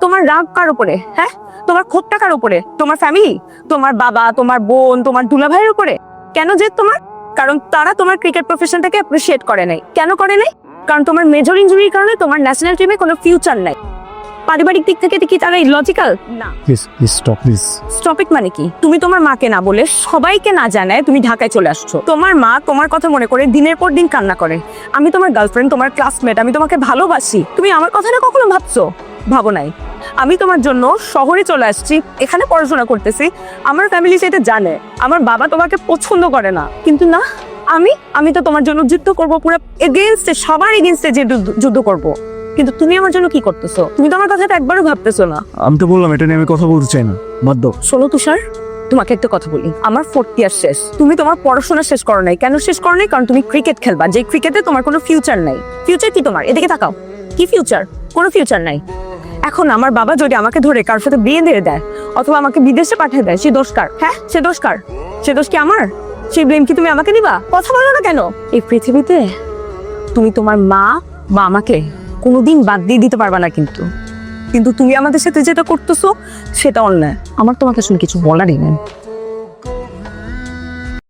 তোমার রাগ কার উপরে? হ্যাঁ, তোমার ক্ষোভটা কার উপরে? তোমার ফ্যামিলি, তোমার বাবা, তোমার বোন, তোমার দুলাভাইয়ের উপরে? কেন যে তোমার? কারণ তারা তোমার ক্রিকেট প্রফেশনটাকে অ্যাপ্রিশিয়েট করে নাই। কেন করে নাই? কারণ তোমার মেজর ইনজুরির কারণে তোমার ন্যাশনাল টিমে কোনো ফিউচার নাই। পারিবারিক দিক থেকে কি তারা ইলজিক্যাল না? Please please stop please. স্টপিক মানে কি? তুমি তোমার মাকে না বলে সবাইকে না জানায় তুমি ঢাকায় চলে আসছো। তোমার মা তোমার কথা মনে করে দিনের পর দিন কান্না করে। আমি তোমার গার্লফ্রেন্ড, তোমার ক্লাসমেট, আমি তোমাকে ভালোবাসি। তুমি আমার কথাটা কখনো ভাবছো? ভাবো নাই। আমি তোমার জন্য শহরে চলে আসছি, এখানে পড়াশোনা করতেছি। আমার ফ্যামিলি সেটা জানে। আমার বাবা তোমাকে পছন্দ করে না, কিন্তু না, আমি তো তোমার জন্য যুদ্ধ করবো, পুরো এগেইনস্টে, সবার এগেইনস্টে যে যুদ্ধ করব। কিন্তু তুমি আমার জন্য কি করতেছো? তুমি তো আমার কথাটা একবারও ভাবতেছো না। আমি তো বললাম এটা নিয়ে আমি কথা বলতে চাই না, বাদ দাও। শোনো তুষার, তোমাকে একটা কথা বলি। আমার 4th ইয়ার শেষ। তুমি তোমার পড়াশোনা শেষ করো নাই। কেন শেষ করো নাই? কারণ তুমি ক্রিকেট খেলবা, যে ক্রিকেটে তোমার কোনো ফিউচার নাই। ফিউচার কি তোমার? এদিকে তাকাও। কি ফিউচার? কোনো ফিউচার নাই। এখন আমার বাবা যদি আমাকে ধরে কার সাথে বিয়ে দিয়ে দেয় অথবা আমাকে বিদেশে পাঠিয়ে দেয়, সে দোষ কার? হ্যাঁ, সে দোষ কার? সে দোষ কি আমার? সেই ব্লেম কি তুমি আমাকে দিবা? কথা বলো না কেন? এই পৃথিবীতে তুমি তোমার মা বা আমাকে কোনোদিন বাদ দিয়ে দিতে পারবা না, কিন্তু কিন্তু তুমি আমাদের সাথে যেটা করতেছো সেটা অন্যায়। আমার তোমাকে আসলে কিছু বলারই নেই।